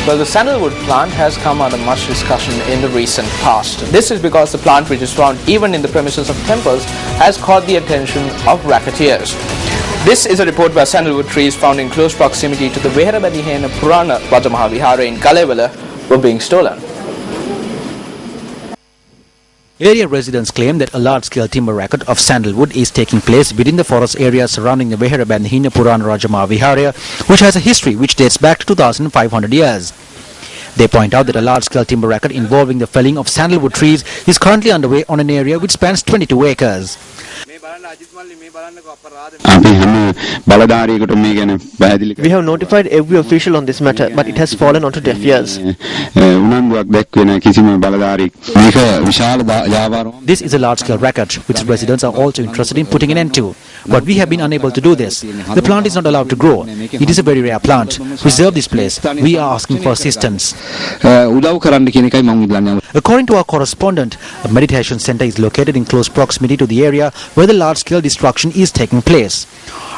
Well, the sandalwood plant has come under much discussion in the recent past. This is because the plant, which is found even in the premises of temples, has caught the attention of racketeers. This is a report where sandalwood trees found in close proximity to the Veharabadihena Purana Rajamaha Vihara in Kalewala were being stolen. Area residents claim that a large-scale timber racket of sandalwood is taking place within the forest area surrounding the Veharabadihena Purana Rajamaha Vihara, which has a history which dates back to 2,500 years. They point out that a large-scale timber racket involving the felling of sandalwood trees is currently underway on an area which spans 22 acres. We have notified every official on this matter, but it has fallen onto deaf ears. This is a large-scale racket, which residents are also interested in putting an end to. But we have been unable to do this. The plant is not allowed to grow. It is a very rare plant. Preserve this place. We are asking for assistance. According to our correspondent, a meditation center is located in close proximity to the area where the large-scale destruction is taking place.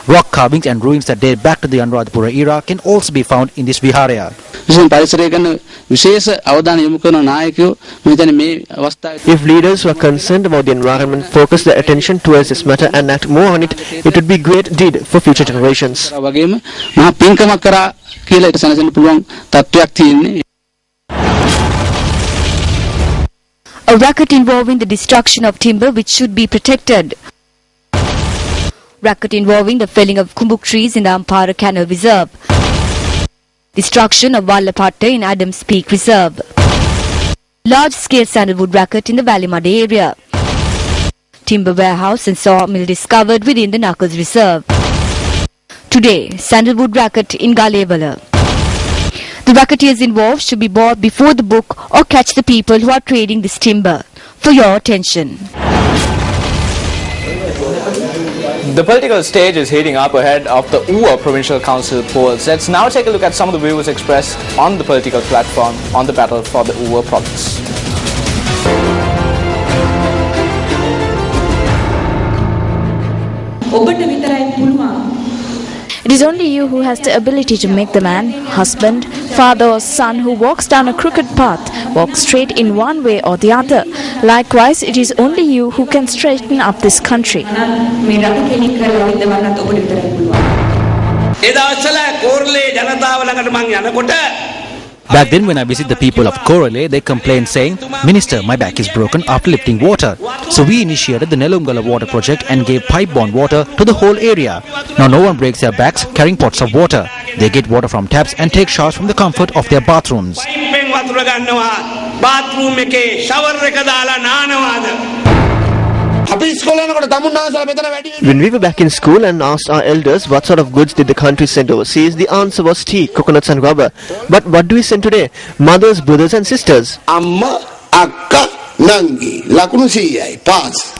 Rock carvings and ruins that date back to the Anuradhapura era can also be found in this vihara. If leaders who are concerned about the environment focus their attention towards this matter and act more on it, it would be a great deed for future generations. A racket involving the destruction of timber which should be protected. Racket involving the felling of kumbuk trees in the Ampara Canal Reserve. Destruction of Wallapatta in Adams Peak Reserve. Large-scale sandalwood racket in the Valimada area. Timber warehouse and sawmill discovered within the Knuckles Reserve. Today, sandalwood racket in Galevala. The racketeers involved should be brought before the book or catch the people who are trading this timber. For your attention. The political stage is heating up ahead of the UWA Provincial Council polls. Let's now take a look at some of the views expressed on the political platform on the battle for the UWA province. It is only you who has the ability to make the man, husband, father or son who walks down a crooked path walk straight in one way or the other. Likewise, it is only you who can straighten up this country. Back then when I visit the people of Korale, they complain saying, "Minister, my back is broken after lifting water." So we initiated the Nelumgala water project and gave pipe-borne water to the whole area. Now no one breaks their backs carrying pots of water. They get water from taps and take showers from the comfort of their bathrooms. When we were back in school and asked our elders what sort of goods did the country send overseas, the answer was tea, coconuts and rubber. But what do we send today? Mothers, brothers and sisters. Amma, akka, nangi, lakunu siyai, pass.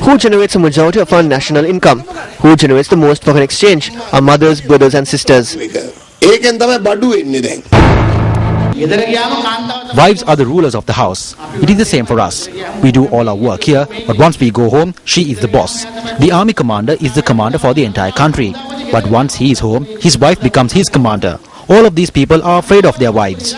Who generates a majority of our national income? Who generates the most foreign exchange? Our mothers, brothers and sisters. Wives are the rulers of the house. It is the same for us. We do all our work here, but once we go home, she is the boss. The army commander is the commander for the entire country. But once he is home, his wife becomes his commander. All of these people are afraid of their wives.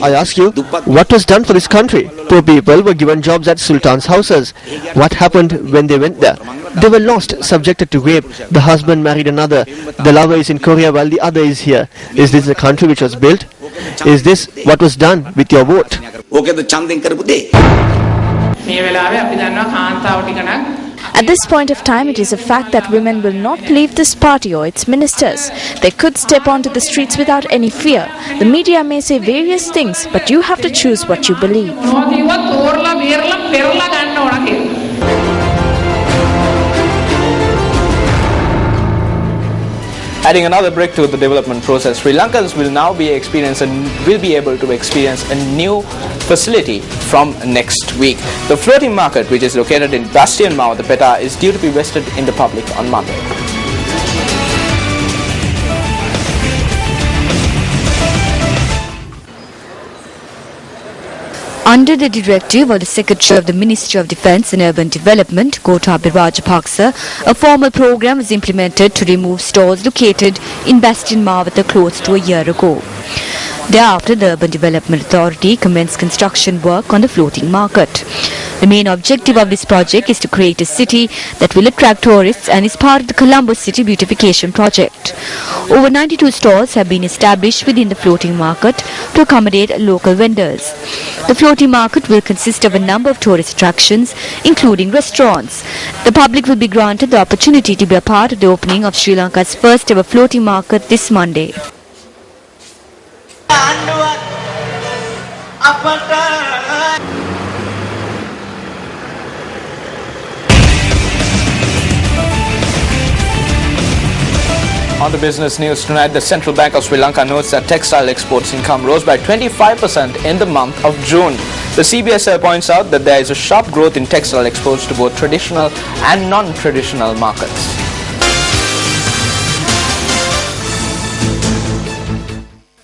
I ask you, what was done for this country? Poor people were given jobs at sultans' houses. What happened when they went there? They were lost, subjected to rape. The husband married another. The lover is in Korea while the other is here. Is this the country which was built? Is this what was done with your vote? At this point of time, it is a fact that women will not leave this party or its ministers. They could step onto the streets without any fear. The media may say various things, but you have to choose what you believe. Adding another brick to the development process, Sri Lankans will now be able to experience a new facility from next week. The floating market, which is located in Bastion Mao, the Peta, is due to be vested in the public on Monday. Under the directive of the Secretary of the Ministry of Defence and Urban Development, Gotabaya Rajapaksa, a formal program was implemented to remove stores located in Bastion Mawata close to a year ago. Thereafter, the Urban Development Authority commenced construction work on the floating market. The main objective of this project is to create a city that will attract tourists and is part of the Colombo City Beautification Project. Over 92 stalls have been established within the floating market to accommodate local vendors. The floating market will consist of a number of tourist attractions, including restaurants. The public will be granted the opportunity to be a part of the opening of Sri Lanka's first ever floating market this Monday. On to business news tonight, the Central Bank of Sri Lanka notes that textile exports income rose by 25% in the month of June. The CBSL points out that there is a sharp growth in textile exports to both traditional and non-traditional markets.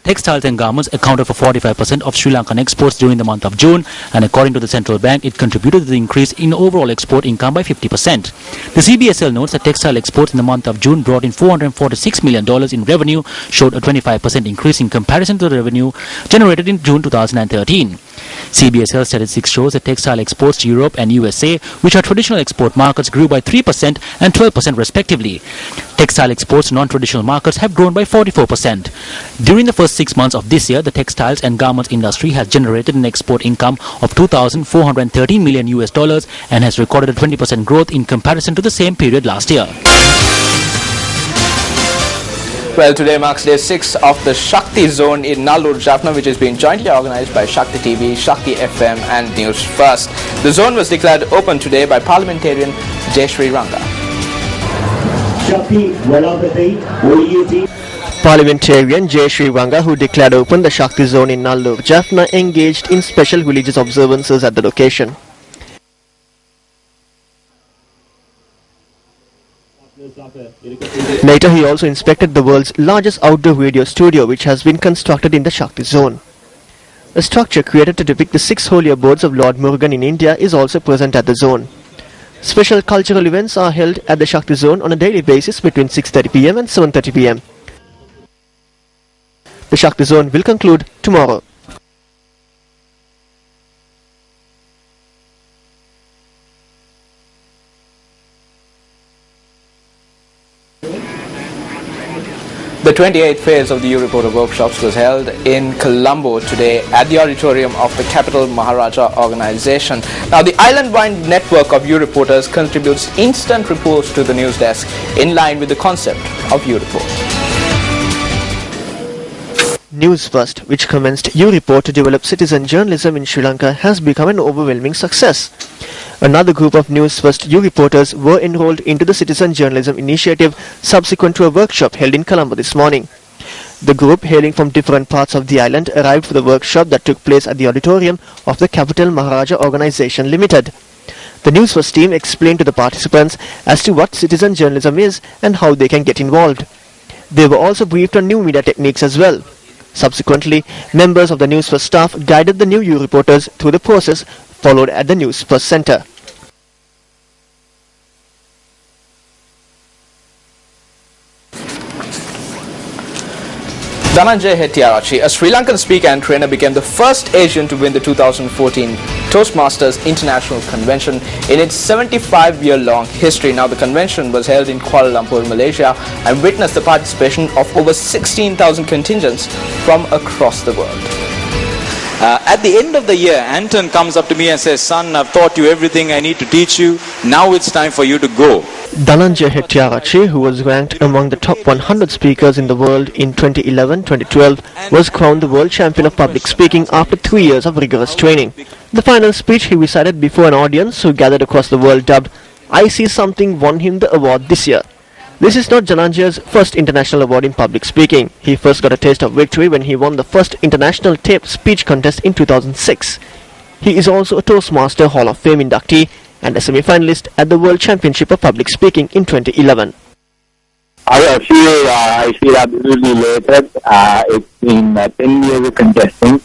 Textiles and garments accounted for 45% of Sri Lankan exports during the month of June, and according to the central bank, it contributed to the increase in overall export income by 50%. The CBSL notes that textile exports in the month of June brought in $446 million in revenue, showed a 25% increase in comparison to the revenue generated in June 2013. CBSL statistics shows that textile exports to Europe and USA, which are traditional export markets, grew by 3% and 12% respectively. Textile exports to non-traditional markets have grown by 44%. During the first 6 months of this year, the textiles and garments industry has generated an export income of $2,413 million and has recorded a 20% growth in comparison to the same period last year. Well, today marks day 6 of the Shakti Zone in Nallur, Jaffna, which is being jointly organized by Shakti TV, Shakti FM and Newsfirst. The zone was declared open today by parliamentarian Jayashree Ranga. Parliamentarian Jayashree Ranga, who declared open the Shakti Zone in Nallur, Jaffna, engaged in special religious observances at the location. Later, he also inspected the world's largest outdoor radio studio, which has been constructed in the Shakti Zone. A structure created to depict the 6 holy abodes of Lord Murugan in India is also present at the zone. Special cultural events are held at the Shakti Zone on a daily basis between 6:30 p.m. and 7:30 p.m. The Shakti Zone will conclude tomorrow. The 28th phase of the U-Reporter workshops was held in Colombo today at the auditorium of the Capital Maharaja organization. Now, the island-wide network of U-Reporters contributes instant reports to the news desk in line with the concept of U-Report. Newsfirst, which commenced U-Report to develop citizen journalism in Sri Lanka, has become an overwhelming success. Another group of Newsfirst U-Reporters were enrolled into the Citizen Journalism Initiative subsequent to a workshop held in Colombo this morning. The group, hailing from different parts of the island, arrived for the workshop that took place at the auditorium of the Capital Maharaja Organization Limited. The Newsfirst team explained to the participants as to what citizen journalism is and how they can get involved. They were also briefed on new media techniques as well. Subsequently, members of the Newsfirst staff guided the new U-Reporters through the process followed at the Newsfirst Center. Dhananjay Hettiarachchi, a Sri Lankan speaker and trainer, became the first Asian to win the 2014 Toastmasters International Convention in its 75-year-long history. Now, the convention was held in Kuala Lumpur, Malaysia, and witnessed the participation of over 16,000 contingents from across the world. At the end of the year, Anton comes up to me and says, "Son, I've taught you everything I need to teach you. Now it's time for you to go." Dhananjay Hettiarachchi, who was ranked among the top 100 speakers in the world in 2011-2012, was crowned the world champion of public speaking after 3 years of rigorous training. The final speech he recited before an audience who gathered across the world dubbed "I See Something" won him the award this year. This is not Dhananjay's first international award in public speaking. He first got a taste of victory when he won the first international tape speech contest in 2006. He is also a Toastmaster Hall of Fame inductee and a semi-finalist at the World Championship of Public Speaking in 2011. I feel absolutely elated. It's been 10 years of contesting.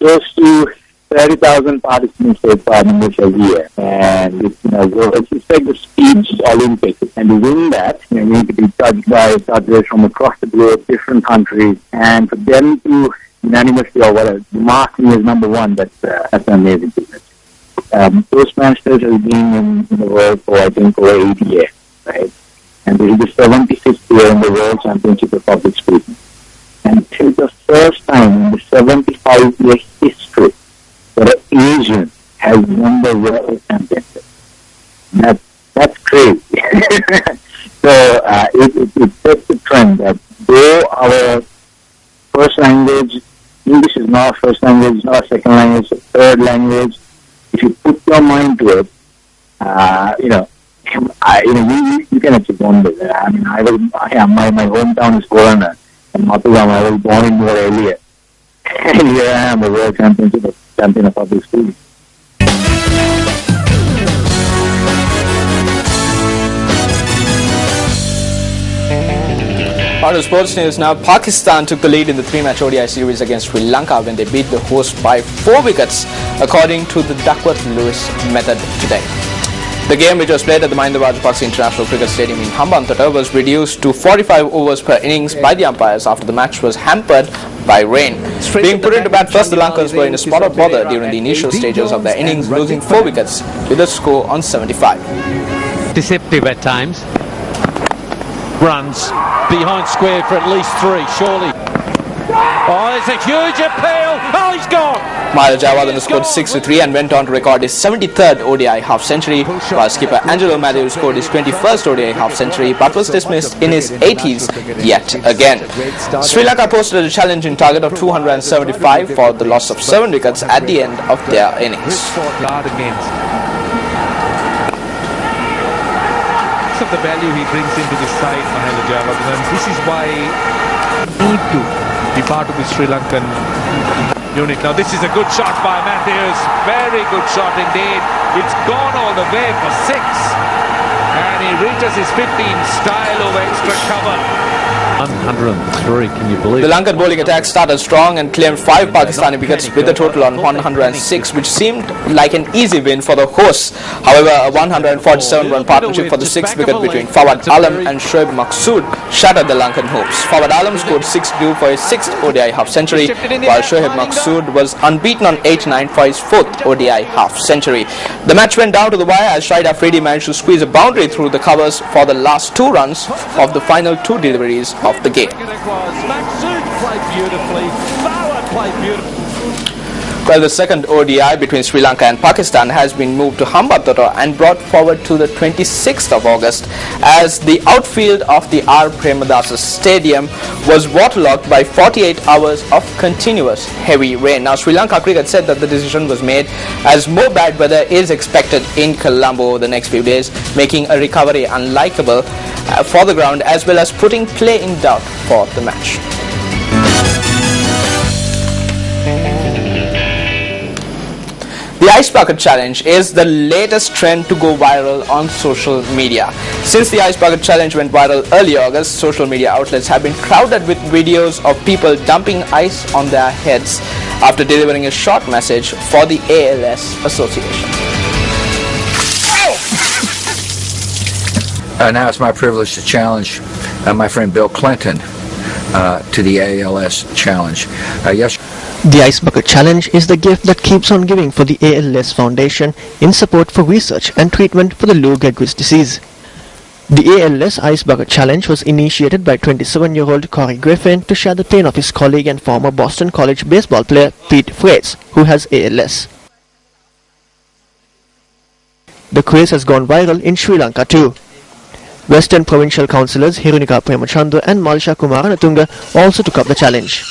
Close to 30,000 participants take part in this every year, and it's like the speech Olympics. And to win that, you need to be judged by judges from across the globe, different countries, and for them to unanimously or whatever, marking is number one. That's an amazing business. Toastmasters has been in the world for I think over 80 years, right? And this is the 76th year in the World Championship of Public Speaking. And it is the first time in the 75-year history that an Asian has won the World Championship. That's crazy. So it sets the trend that though our first language, English is not our first language, it's not our second language, it's a third language. If you put your mind to it, you can achieve wonders. I mean, my hometown is Corona, and Mathugam, I was born in more earlier. And here I am, the world champion of public speaking. On to sports news now. Pakistan took the lead in the 3-match ODI series against Sri Lanka when they beat the host by 4 wickets, according to the Duckworth-Lewis method today. The game, which was played at the Mahinda Rajapaksa International Cricket Stadium in Hambantota, was reduced to 45 overs per innings by the umpires after the match was hampered by rain. Being put into bat first, the Lankans were in a spot of bother during the initial stages of their innings, losing 4 wickets with a score on 75. Deceptive at times. Runs behind square for at least 3, surely. Oh, it's a huge appeal. Oh, he's gone. Mahela Jayawardene scored 6 for 3 and went on to record his 73rd ODI half-century, while skipper Angelo Matthews scored his 21st ODI half-century but was dismissed in his 80s yet again. Sri Lanka posted a challenging target of 275 for the loss of 7 wickets at the end of their innings. Of the value he brings into the side, Mahela Jayawardene, and this is why he need to be part of the Sri Lankan unit. Now this is a good shot by Matthews, very good shot indeed. It's gone all the way for 6, and he reaches his 15 style over extra cover. 103, can you believe it? The Lankan bowling attack started strong and claimed 5 Pakistani wickets with a total on 106, which seemed like an easy win for the hosts. However, a 147-run partnership for the 6th wicket between Fawad Alam and Shoaib Maqsood shattered the Lankan hopes. Fawad Alam scored 62 for his 6th ODI half-century, while Shoaib Maqsood was unbeaten on 89 for his 4th ODI half-century. The match went down to the wire as Shahid Afridi managed to squeeze a boundary through the covers for the last 2 runs of the final 2 deliveries of the game. Well, the second ODI between Sri Lanka and Pakistan has been moved to Hambantota and brought forward to the 26th of August as the outfield of the R. Premadasa Stadium was waterlogged by 48 hours of continuous heavy rain. Now, Sri Lanka Cricket said that the decision was made as more bad weather is expected in Colombo over the next few days, making a recovery unlikable for the ground as well as putting play in doubt for the match. The Ice Bucket Challenge is the latest trend to go viral on social media. Since the Ice Bucket Challenge went viral early August, social media outlets have been crowded with videos of people dumping ice on their heads after delivering a short message for the ALS Association. Now it's my privilege to challenge my friend Bill Clinton to the ALS Challenge. Yes. The Ice Bucket Challenge is the gift that keeps on giving for the ALS Foundation in support for research and treatment for the Lou Gehrig's disease. The ALS Ice Bucket Challenge was initiated by 27-year-old Corey Griffin to share the pain of his colleague and former Boston College baseball player Pete Frates, who has ALS. The craze has gone viral in Sri Lanka too. Western Provincial Councillors Hirunika Premachandra and Malsha Kumaranatunga also took up the challenge.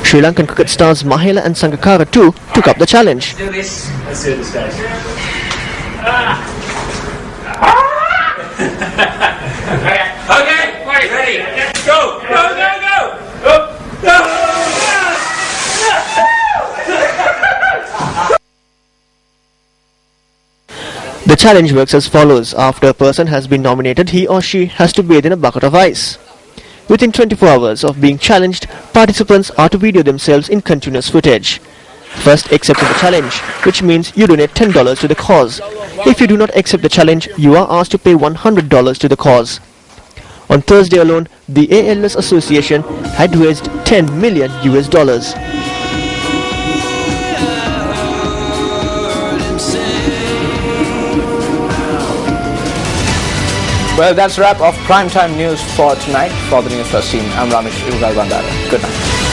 Sri Lankan cricket stars Mahela and Sangakkara too took up the challenge. Do this. Let's do this, guys. Okay, wait, ready? Let's go. Go, go, go. Go. The challenge works as follows. After a person has been nominated, he or she has to bathe in a bucket of ice. Within 24 hours of being challenged, Participants are to video themselves in continuous footage. First, accept the challenge, which means you donate $10 to the cause. If you do not accept the challenge, you are asked to pay $100 to the cause. On Thursday alone, the ALS Association had raised $10 million. Well, that's a wrap of primetime news for tonight. For the Newsfirst team, I'm Ramesh Irugal Bandara. Good night.